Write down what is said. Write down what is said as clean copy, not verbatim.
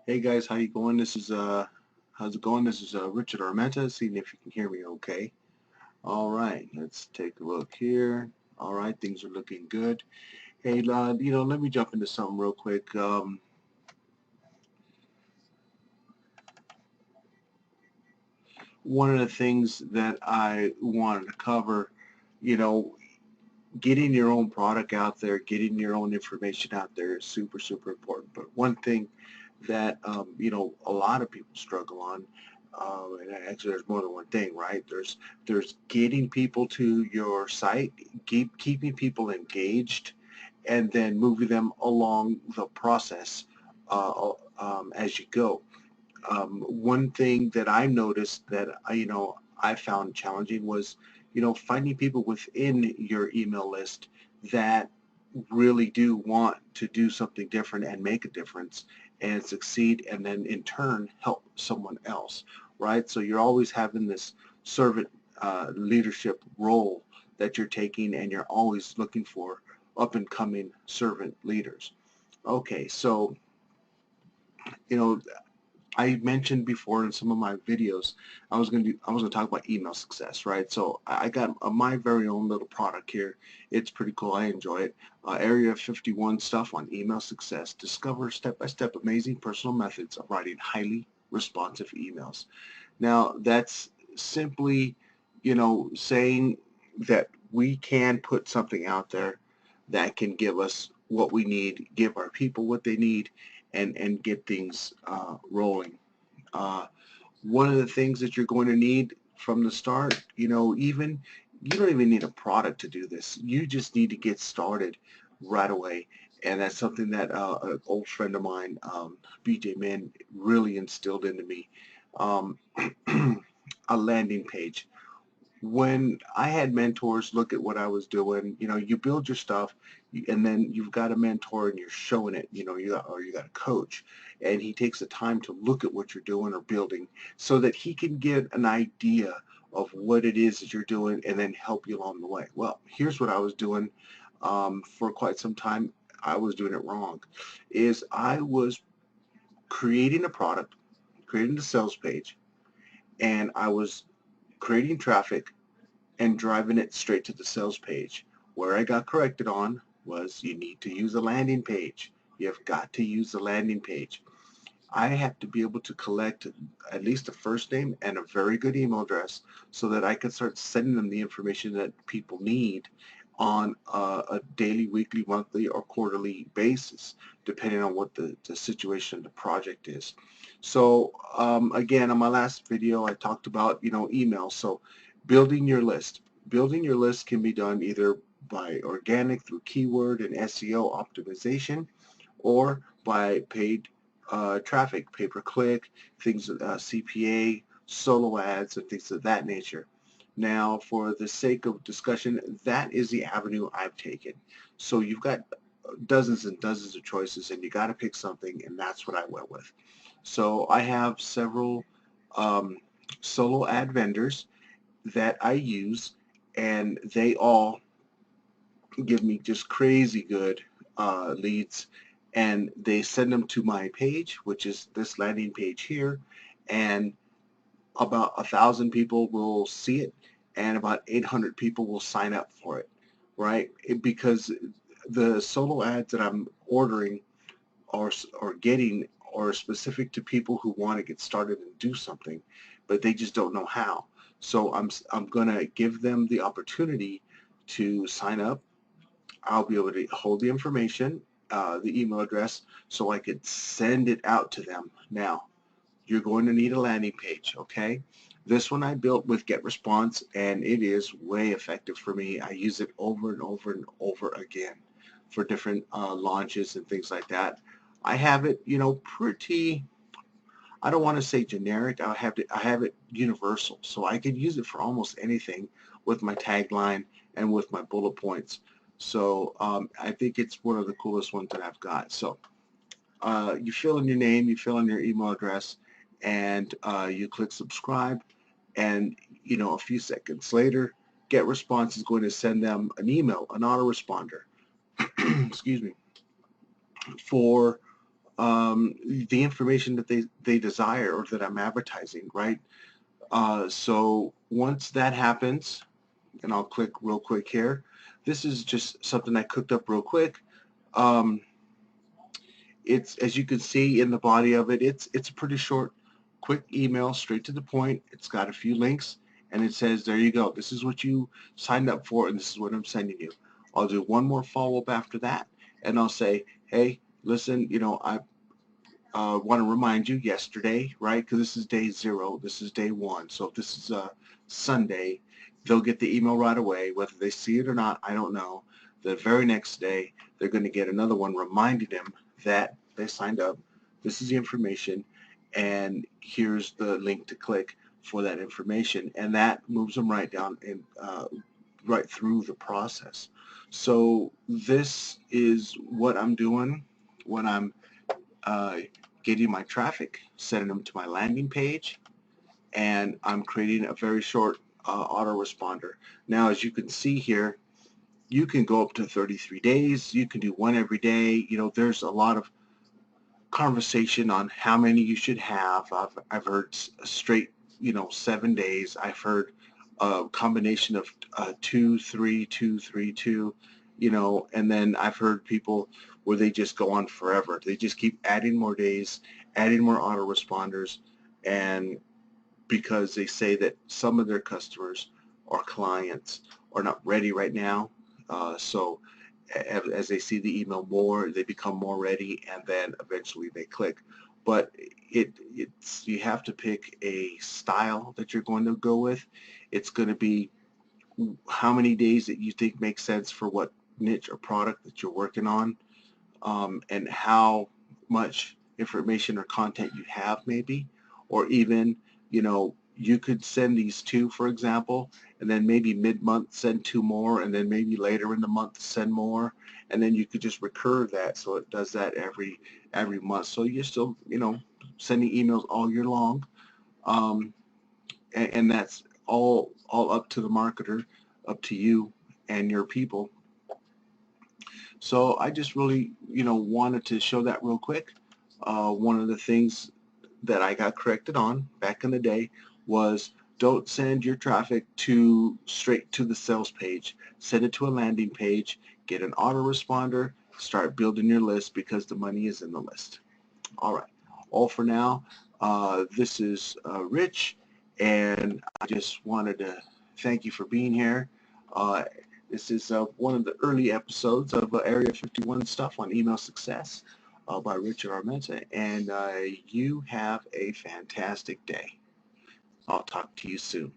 Hey guys, how you going? How's it going? This is Richard Armenta, seeing if you can hear me okay. All right, let's take a look here. All right, things are looking good. Hey, let me jump into something real quick. One of the things that I wanted to cover, you know, getting your own product out there, getting your own information out there is super, super important. But one thing that a lot of people struggle on, and actually there's more than one thing, right? There's getting people to your site, keeping people engaged, and then moving them along the process as you go. One thing that I noticed that I found challenging was finding people within your email list that really do want to do something different and make a difference and succeed, and then in turn help someone else, right? So you're always having this servant leadership role that you're taking, and you're always looking for up and coming servant leaders. Okay, so you know I mentioned before in some of my videos, I was gonna talk about email success, right? So I got my very own little product here. It's pretty cool. I enjoy it. Area 51 stuff on email success. Discover step-by-step amazing personal methods of writing highly responsive emails. Now that's simply, saying that we can put something out there that can give us what we need, give our people what they need, and get things rolling. Uh, One of the things that you're going to need from the start, even you don't even need a product to do this. You just need to get started right away. And that's something that an old friend of mine, BJ Mann, really instilled into me. Um, a landing page. When I had mentors look at what I was doing, you build your stuff, and then you've got a mentor and you're showing it, or you got a coach, and he takes the time to look at what you're doing or building so that he can get an idea of what it is that you're doing and then help you along the way. Well, here's what I was doing for quite some time. I was doing it wrong, is I was creating a product, creating the sales page, and I was creating traffic and driving it straight to the sales page. Where I got corrected on was you need to use a landing page. You've got to use the landing page. I have to be able to collect at least a first name and a very good email address so that I can start sending them the information that people need on a daily, weekly, monthly, or quarterly basis, depending on what the situation of the project is. So again, on my last video, I talked about, email. So building your list. Building your list can be done either by organic through keyword and SEO optimization, or by paid traffic, pay-per-click, things, CPA, solo ads, and things of that nature. Now, for the sake of discussion, that is the avenue I've taken. So you've got dozens and dozens of choices, and you got to pick something, and that's what I went with. So I have several um, solo ad vendors that I use, and they all give me just crazy good leads, and they send them to my page, which is this landing page here, and about 1,000 people will see it, and about 800 people will sign up for it, right? Because the solo ads that I'm ordering or getting are specific to people who want to get started and do something, but they just don't know how. So I'm gonna give them the opportunity to sign up. I'll be able to hold the information, the email address, so I could send it out to them. Now, you're going to need a landing page, okay? This one I built with GetResponse, and it is way effective for me. I use it over and over and over again for different launches and things like that. I have it, pretty, I don't want to say generic. I have it universal, so I could use it for almost anything with my tagline and with my bullet points. So I think it's one of the coolest ones that I've got. So you fill in your name, you fill in your email address, and you click subscribe. And a few seconds later, GetResponse is going to send them an email, an autoresponder, excuse me, for the information that they desire or that I'm advertising, right? So once that happens, and I'll click real quick here. This is just something I cooked up real quick. Um, it's, as you can see in the body of it, it's a pretty short, quick email, straight to the point. It's got a few links, and it says, there you go. This is what you signed up for, and this is what I'm sending you. I'll do one more follow-up after that, and I'll say, hey, listen, I want to remind you yesterday, right? Because this is day 0, this is day 1. So if this is Sunday, they'll get the email right away. Whether they see it or not, I don't know. The very next day, they're going to get another one reminding them that they signed up. This is the information, and here's the link to click for that information. And that moves them right down and right through the process. So this is what I'm doing when I'm uh, getting my traffic, sending them to my landing page, and I'm creating a very short autoresponder. Now, as you can see here, you can go up to 33 days. You can do one every day. There's a lot of conversation on how many you should have. I've heard straight, 7 days. I've heard a combination of 2, 3, 2, 3, 2, and then I've heard people where they just go on forever. They just keep adding more days, adding more autoresponders, and because they say that some of their customers or clients are not ready right now. So as they see the email more, they become more ready, and then eventually they click. But it's you have to pick a style that you're going to go with. It's going to be how many days that you think makes sense for what niche or product that you're working on, and how much information or content you have maybe, or even, you could send these 2, for example, and then maybe mid-month send 2 more, and then maybe later in the month send more, and then you could just recur that so it does that every month. So you're still, sending emails all year long, and that's all up to the marketer, up to you and your people. So I just really, wanted to show that real quick. One of the things that I got corrected on back in the day was, don't send your traffic straight to the sales page. Send it to a landing page, get an autoresponder, start building your list, because the money is in the list. All right, all for now. This is Rich, and I just wanted to thank you for being here. Uh, this is one of the early episodes of Area 51 stuff on email success by Richard Armenta, and you have a fantastic day. I'll talk to you soon.